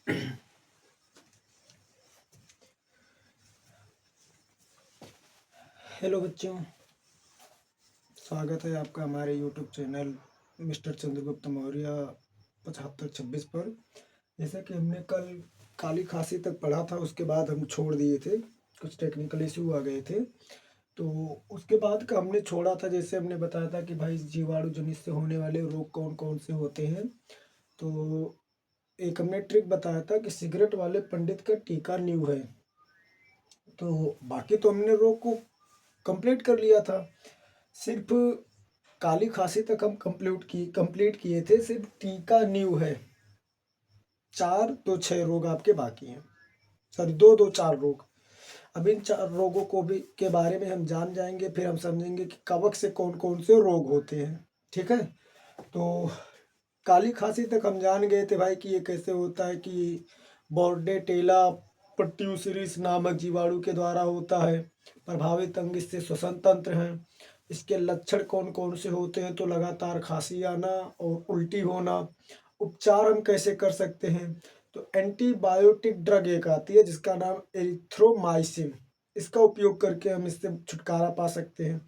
Hello बच्चों, स्वागत है आपका हमारे YouTube channel mister Chandragupta Maurya 7526 पर। जैसा कि हमने कल काली खांसी तक पढ़ा था, उसके बाद हम छोड़ दिए थे, कुछ टेक्निकल इशू आ गए थे। तो उसके बाद का हमने छोड़ा था, जैसे हमने बताया था कि भाई जीवाणु जनित से होने वाले रोग कौन कौन से होते हैं। तो एक हमने ट्रिक बताया था कि सिगरेट वाले पंडित का टीका नींव है। तो बाकी तो हमने रोग को कंप्लीट कर लिया था, सिर्फ काली खांसी तक हम कंप्लीट किए थे। सिर्फ टीका नींव है, 4 तो 6 रोग आपके बाकी हैं। सॉरी, 4 रोग। अब इन 4 रोगों को भी के बारे में हम जान जाएंगे, फिर हम समझेंगे कि कवक से कौन कौन से रोग होते हैं। ठीक है, तो काली खांसी तक हम जान गए थे भाई कि ये कैसे होता है, कि बोर्डेटेला पर्ट्यूसिरिस नामक जीवाणु के द्वारा होता है। प्रभावित अंग इससे श्वसन तंत्र है। इसके लक्षण कौन कौन से होते हैं, तो लगातार खांसी आना और उल्टी होना। उपचार हम कैसे कर सकते हैं, तो एंटीबायोटिक ड्रग एक आती है जिसका नाम एरिथ्रोमाइसिन, इसका उपयोग करके हम इससे छुटकारा पा सकते हैं।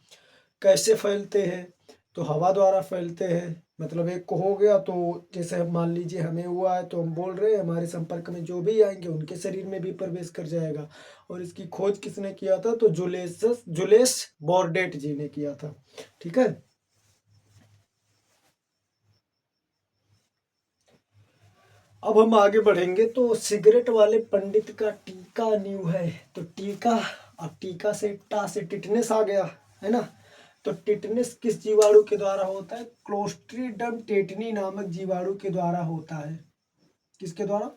कैसे फैलते हैं, तो हवा द्वारा फैलते हैं। मतलब एक को हो गया तो जैसे हम मान लीजिए हमें हुआ है, तो हम बोल रहे हैं, हमारे संपर्क में जो भी आएंगे उनके शरीर में भी प्रवेश कर जाएगा। और इसकी खोज किसने किया था, तो जुलेस बॉर्डेट जी ने किया था। ठीक है, अब हम आगे बढ़ेंगे। तो सिगरेट वाले पंडित का टीका नींव है, तो टीका, अब टीका से टा से टिटनेस आ गया है ना। तो टिटनेस किस जीवाणु के द्वारा होता है, क्लोस्ट्रीडम टेटनी नामक जीवाणु के द्वारा होता है। किसके द्वारा,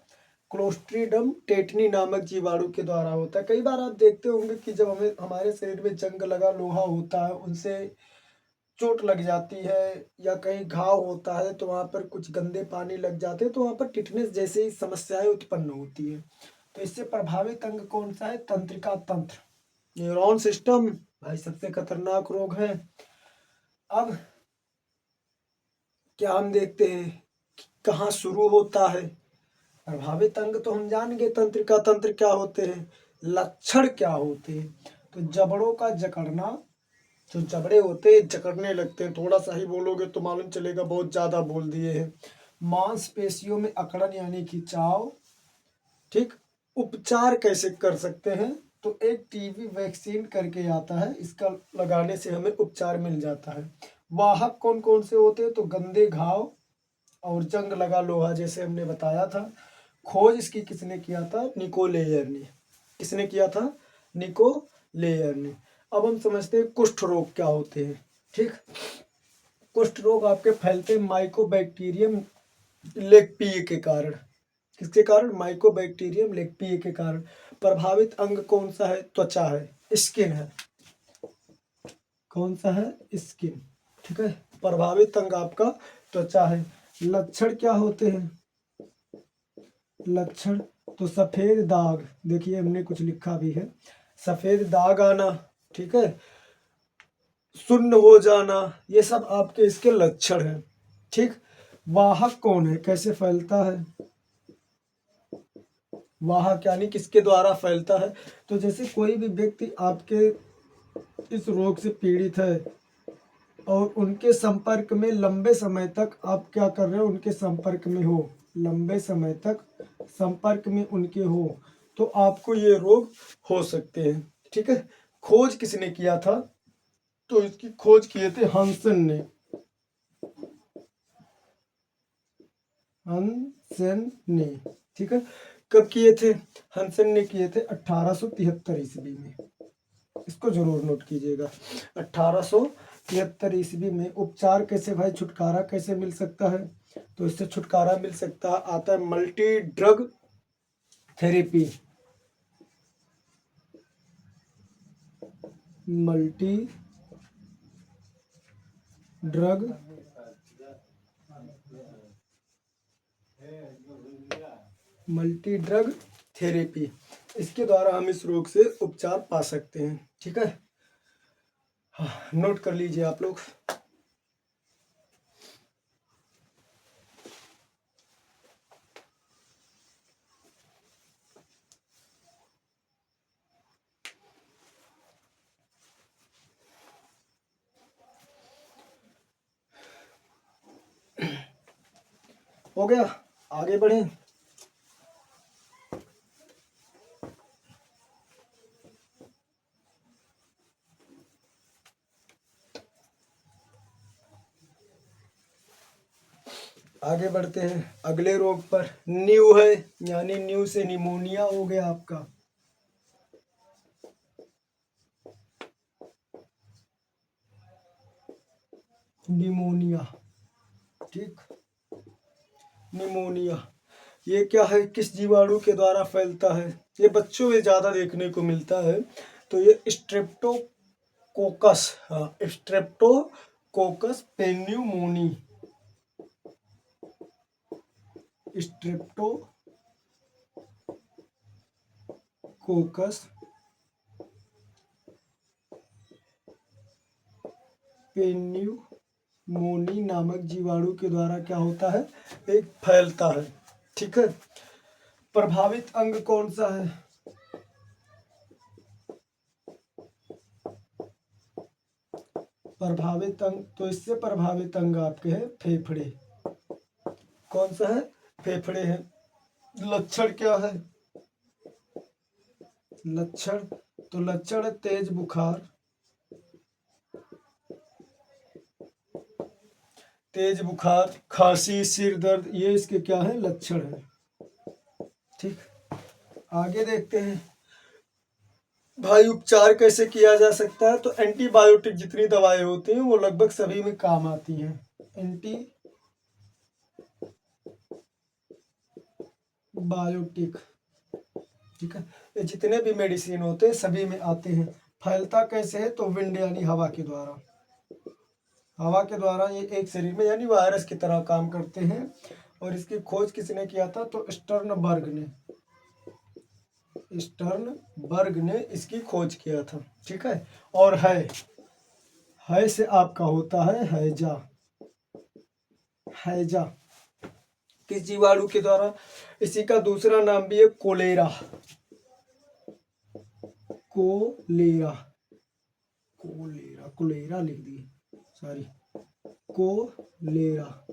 क्लोस्ट्रीडम टेटनी नामक जीवाणु के द्वारा होता है। कई बार आप देखते होंगे कि जब हमें हमारे शरीर में जंग लगा लोहा होता है, उनसे चोट लग जाती है या कहीं घाव होता है, तो वहाँ पर कुछ गंदे पानी लग जाते हैं, तो वहाँ पर टिटनेस जैसी समस्याएं उत्पन्न होती है। तो इससे प्रभावित अंग कौन सा है, तंत्रिका तंत्र, न्यूरॉन सिस्टम, भाई सबसे खतरनाक रोग है। अब क्या हम देखते हैं कि कहाँ शुरू होता है। प्रभावित अंग तो हम जान गए, तंत्रिका तंत्र क्या होते हैं, लक्षण क्या होते हैं। तो जबड़ों का जकड़ना, जो जबड़े होते हैं जकड़ने लगते हैं, थोड़ा सा ही बोलोगे तो मालूम चलेगा बहुत ज्यादा बोल दिए हैं। मांसपेशियों में अकड़न यानी खिंचाव। ठीक, उपचार कैसे कर सकते हैं, तो एक टीबी वैक्सीन करके आता है, इसका लगाने से हमें उपचार मिल जाता है। वाहक कौन कौन से होते हैं, तो गंदे घाव और जंग लगा लोहा, जैसे हमने बताया था। खोज इसकी किसने किया था, निकोलेयर ने। किसने किया था, निकोलेयर ने। अब हम समझते हैं कुष्ठ रोग क्या होते हैं। ठीक, कुष्ठ रोग आपके फैलते माइकोबैक्टीरियम लेक्पीय के कारण। किसके कारण, माइकोबैक्टीरियम लेक्पीय के कारण। प्रभावित अंग कौन सा है, त्वचा है, स्किन है। कौन सा है, स्किन। ठीक है, प्रभावित अंग आपका त्वचा है। लक्षण क्या होते हैं, लक्षण, तो सफेद दाग, देखिए हमने कुछ लिखा भी है, सफेद दाग आना, ठीक है, सुन्न हो जाना, ये सब आपके इसके लक्षण हैं। ठीक, वाहक कौन है, कैसे फैलता है, वाहक यानी किसके द्वारा फैलता है, तो जैसे कोई भी व्यक्ति आपके इस रोग से पीड़ित है और उनके संपर्क में लंबे समय तक आप क्या कर रहे हो, उनके संपर्क में हो, लंबे समय तक संपर्क में उनके हो, तो आपको ये रोग हो सकते हैं। ठीक है, खोज किसने किया था, तो इसकी खोज किए थे हंसन ने। हंसन ने, ठीक है, कब किए थे, हंसन ने किए थे 1873 ईस्वी में। इसको जरूर नोट कीजिएगा, 1873 ईस्वी में। उपचार कैसे भाई, छुटकारा कैसे मिल सकता है, तो इससे छुटकारा मिल सकता आता है multi drug therapy. Multi drug multi drug therapy, इसके द्वारा हम इस रोग से उपचार पा सकते हैं। ठीक है, हाँ, नोट कर लीजिए आप लोग। हो गया, आगे बढ़ें। आगे बढ़ते हैं अगले रोग पर। न्यू है, यानी न्यू से निमोनिया हो गया आपका। निमोनिया, ठीक। निमोनिया ये क्या है, किस जीवाणु के द्वारा फैलता है? ये बच्चों में ज़्यादा देखने को मिलता है। तो ये स्ट्रेप्टोकोकस, हाँ, स्ट्रेप्टोकोकस पेन्यूमोनी, स्ट्रेप्टोकोकस पेन्यूमोनी नामक जीवाणु के द्वारा क्या होता है, एक फैलता है, ठीक है। प्रभावित अंग कौन सा है? प्रभावित अंग, तो इससे प्रभावित अंग आपके हैं फेफड़े। कौन सा है? फेफड़े हैं। लक्षण क्या है? लक्षण, तो लक्षण है तेज बुखार, तेज बुखार, खांसी, सिर दर्द, ये इसके क्या है, लक्षण है, ठीक। आगे देखते हैं भाई, उपचार कैसे किया जा सकता है? तो एंटीबायोटिक जितनी दवाएं होती हैं वो लगभग सभी में काम आती हैं। एंटीबायोटिक, ठीक है, ये जितने भी मेडिसिन होते हैं सभी में आते हैं। फैलता कैसे है? तो विंड यानी हवा के द्वारा, हवा के द्वारा ये एक शरीर में यानी वायरस की तरह काम करते हैं। और इसकी खोज किसने किया था? तो स्टर्नबर्ग ने इसकी खोज किया था, ठीक है। और है से आपका होता है हैजा, हैजा किस जीवाणु के द्वारा? इसी का दूसरा नाम भी है कोलेरा, कोलेरा, कोलेरा, कोलेरा लिख दिए, सॉरी, कोलेरा,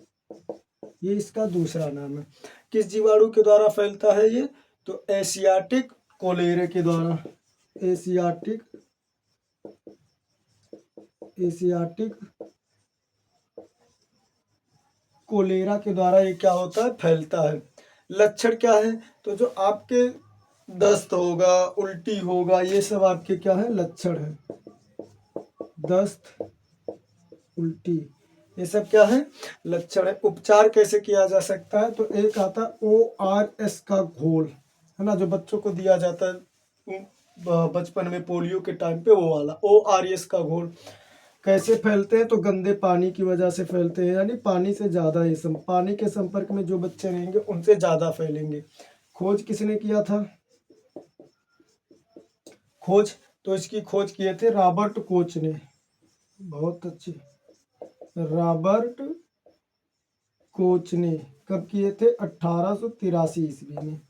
ये इसका दूसरा नाम है। किस जीवाणु के द्वारा फैलता है ये? तो एशियाटिक कोलेरे के द्वारा, एशियाटिक कोलेरा के द्वारा ये क्या होता है, फैलता है। लक्षण क्या है? तो जो आपके दस्त होगा, उल्टी होगा, ये सब आपके क्या है, लक्षण है। दस्त, उल्टी, ये सब क्या है, लक्षण है। उपचार कैसे किया जा सकता है? तो एक आता है ORS का घोल, है ना, जो बच्चों को दिया जाता है बचपन में पोलियो के टाइम पे, वो वाला ORS का घोल। कैसे फैलते हैं? तो गंदे पानी की वजह से फैलते हैं, यानी पानी से ज़्यादा, ये पानी के संपर्क में जो बच्चे रहेंगे उनसे ज़्यादा फैलेंगे। खोज किसने किया था? खोज, तो इसकी खोज किए थे रॉबर्ट कोच ने, बहुत अच्छी, रॉबर्ट कोच ने। कब किए थे? 1883 ईस्वी में,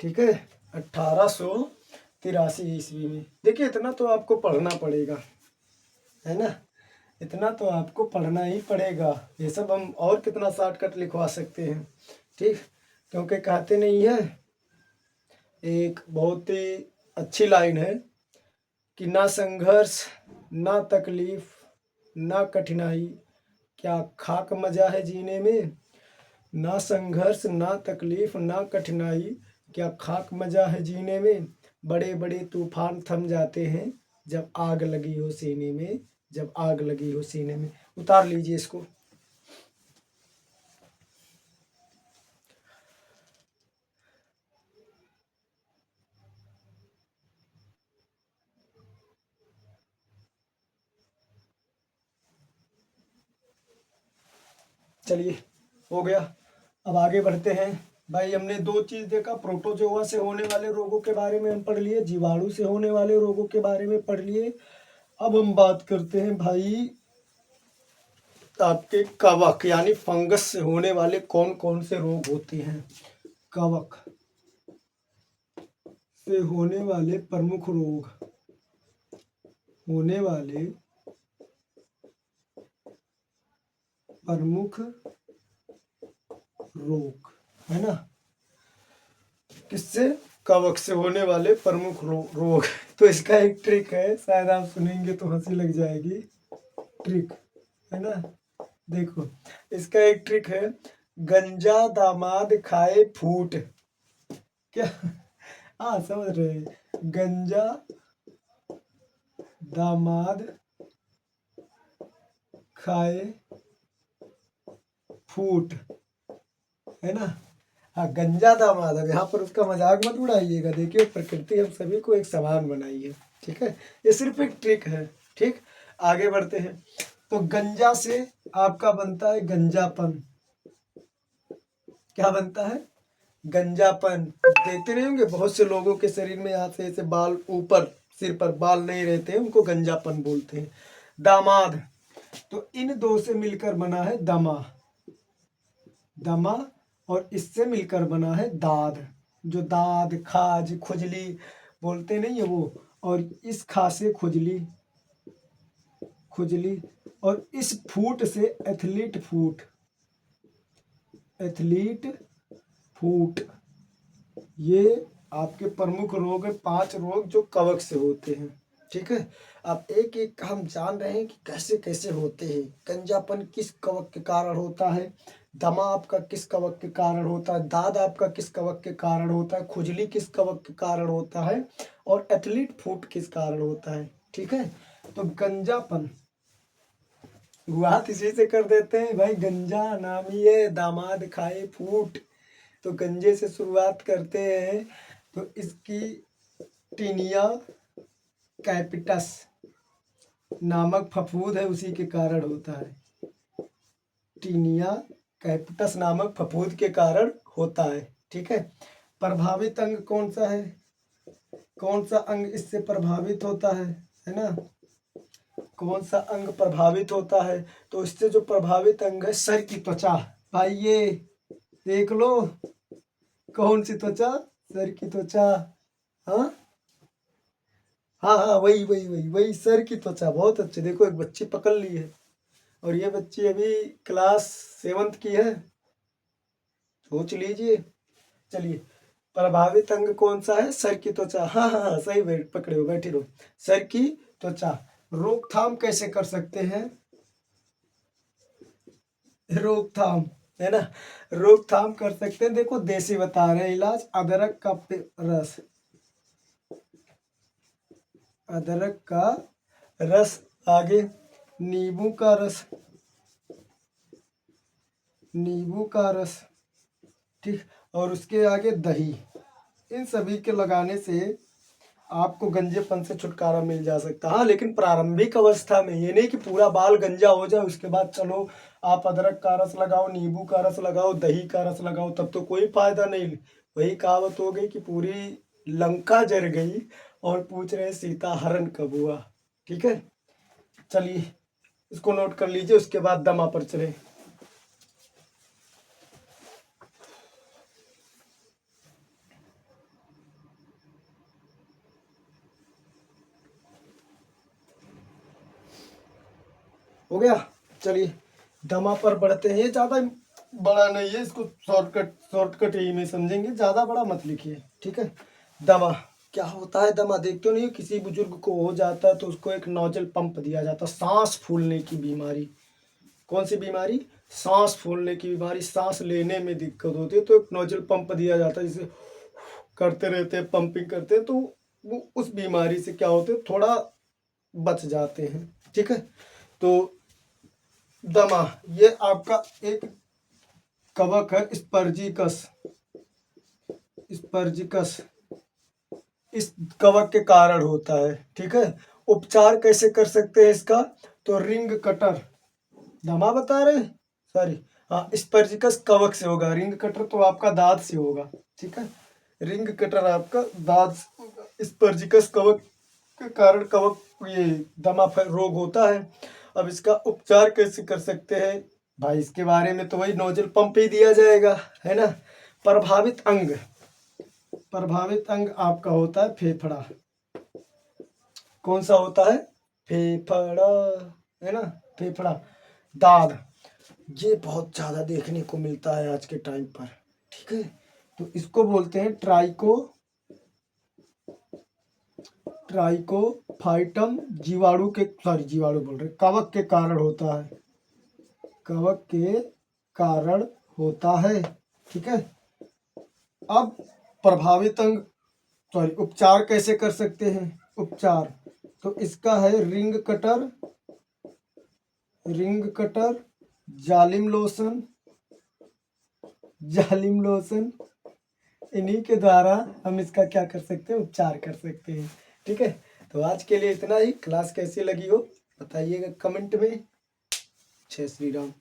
ठीक है, 1883 ईस्वी में। देखिए इतना तो आपको पढ़ना पड़ेगा, है ना, इतना तो आपको पढ़ना ही पड़ेगा। ये सब हम और कितना शॉर्टकट लिखवा सकते हैं, ठीक, क्योंकि कहते नहीं है, एक बहुत ही अच्छी लाइन है कि ना संघर्ष, ना तकलीफ, ना कठिनाई, क्या खाक मजा है जीने में। ना संघर्ष, ना तकलीफ, ना कठिनाई, क्या खाक मजा है जीने में। बड़े बड़े तूफान थम जाते हैं जब आग लगी हो सीने में, जब आग लगी हो सीने में। उतार लीजिए इसको। चलिए, हो गया। अब आगे बढ़ते हैं भाई। हमने दो चीज देखा, प्रोटोजोआ से होने वाले रोगों के बारे में हम पढ़ लिए, जीवाणु से होने वाले रोगों के बारे में पढ़ लिए। अब हम बात करते हैं भाई आपके कवक यानी फंगस से होने वाले कौन कौन से रोग होते हैं। कवक से होने वाले प्रमुख रोग, होने वाले प्रमुख रोग, है ना। किससे? कवक से होने वाले प्रमुख रोग। तो इसका एक ट्रिक है, शायद आप सुनेंगे तो हंसी लग जाएगी। ट्रिक है ना, देखो इसका एक ट्रिक है, गंजा दामाद खाए फूट। क्या? हाँ समझ रहे हैं, गंजा दामाद खाए फूट, है ना। हाँ गंजा दामाद, अब यहाँ पर उसका मजाक मत उड़ाइएगा। देखिए प्रकृति हम सभी को एक समान बनाई है, ठीक है। ये सिर्फ एक ट्रिक है, ठीक। आगे बढ़ते हैं। तो गंजा से आपका बनता है गंजापन। क्या बनता है? गंजापन। देखते नहीं होंगे बहुत से लोगों के शरीर में यहाँ से ऐसे बाल ऊपर, सिर पर बाल नहीं रहते हैं, उनको गंजापन बोलते हैं। दामाद, तो इन दो से मिलकर बना है दमा। दमा, और इससे मिलकर बना है दाद। जो दाद, खाज, खुजली बोलते नहीं है वो, और इस खा से खुजली, खुजली, और इस फूट से एथलीट फूट, एथलीट फूट। ये आपके प्रमुख रोग है, 5 रोग जो कवक से होते हैं, ठीक है। अब एक एक हम जान रहे हैं कि कैसे कैसे होते हैं। गंजापन किस कवक के कारण होता है, दमा आपका किस कवक के कारण होता है, दाद आपका किस कवक के कारण होता है, खुजली किस कवक के कारण होता है, और एथलीट फूट किस कारण होता है, ठीक है। तो गंजापन शुरुआत इसी से कर देते हैं भाई, गंजा नामी है दामाद खाए फूट। तो गंजे से शुरुआत करते हैं। तो इसकी टीनिया कैपिटस नामक फफूंद है, उसी के कारण होता है। टीनिया कैपिटस नामक फफूंद के कारण होता है, ठीक है। प्रभावित अंग कौन सा है, कौन सा अंग इससे प्रभावित होता है ना। कौन सा अंग प्रभावित होता है? तो इससे जो प्रभावित अंग है सर की त्वचा। भाई ये देख लो, कौन सी त्वचा? सर की त्वचा। हाँ हाँ हाँ, वही वही वही वही सर की त्वचा। बहुत अच्छे, देखो एक बच्ची पकड़ ली है, और ये बच्ची अभी क्लास 7th की है, सोच लीजिए। चलिए, प्रभावित अंग कौन सा है? सर की त्वचा। हाँ हाँ हाँ, सही पकड़े हो, बैठी रहो। सर की त्वचा। रोकथाम कैसे कर सकते हैं? रोकथाम, है ना, रोकथाम कर सकते हैं। देखो देसी बता रहे हैं इलाज, अदरक का रस, अदरक का रस। आगे नींबू का रस, नींबू का रस, ठीक। और उसके आगे दही। इन सभी के लगाने से आपको गंजेपन से छुटकारा मिल जा सकता है। हाँ लेकिन प्रारंभिक अवस्था में, ये नहीं कि पूरा बाल गंजा हो जाए उसके बाद चलो आप अदरक का रस लगाओ, नींबू का रस लगाओ, दही का रस लगाओ, तब तो कोई फायदा नहीं। वही कहावत हो गई कि पूरी लंका जर गई और पूछ रहे सीता हरण कब हुआ, ठीक है। चलिए इसको नोट कर लीजिए, उसके बाद दमा पर चले। हो गया। चलिए दमा पर बढ़ते हैं। ये ज़्यादा बड़ा नहीं है, इसको शॉर्टकट ही में समझेंगे, ज़्यादा बड़ा मत लिखिए, ठीक है। दमा क्या होता है? दमा देखते हो नहीं, किसी बुजुर्ग को हो जाता है तो उसको एक नोजल पंप दिया जाता है। सांस फूलने की बीमारी। कौन सी बीमारी? सांस फूलने की बीमारी। सांस लेने में दिक्कत होती है तो एक नोजल पंप दिया जाता है, जिसे करते रहते हैं, पंपिंग करते हैं, तो वो उस बीमारी से क्या होते हैं, थोड़ा बच जाते हैं, ठीक है। तो दमा ये आपका एक कवक है, स्पर्जिकस। स्पर्जिकस इस कवक के कारण होता है, ठीक है। उपचार कैसे कर सकते हैं इसका? तो रिंग कटर, दमा बता रहे, सॉरी, हाँ स्पर्जिकस कवक से होगा, रिंग कटर तो आपका दांत से होगा, ठीक है। रिंग कटर आपका दांत से होगा। स्पर्जिकस कवक के कारण कवक ये दमा रोग होता है। अब इसका उपचार कैसे कर सकते हैं भाई? इसके बारे में तो वही नोजल पंप ही दिया जाएगा, है ना। प्रभावित अंग, प्रभावित अंग आपका होता है फेफड़ा। कौन सा होता है? फेफड़ा, है ना, फेफड़ा। दाद, ये बहुत ज़्यादा देखने को मिलता है आज के टाइम पर। ठीक है, तो इसको बोलते हैं ट्राइकोफाइटम। जीवाणु बोल रहे, कवक के कारण होता है, कवक के कारण होता है। ठीक है, अब प्रभावित अंग उपचार कैसे कर सकते हैं? उपचार तो इसका है रिंग कटर, जालिम लोशन, इन्हीं के द्वारा हम इसका क्या कर सकते हैं? उपचार कर सकते हैं। ठीक है, तो आज के लिए इतना ही। क्लास कैसी लगी हो बताइएगा कमेंट में। जय श्री राम।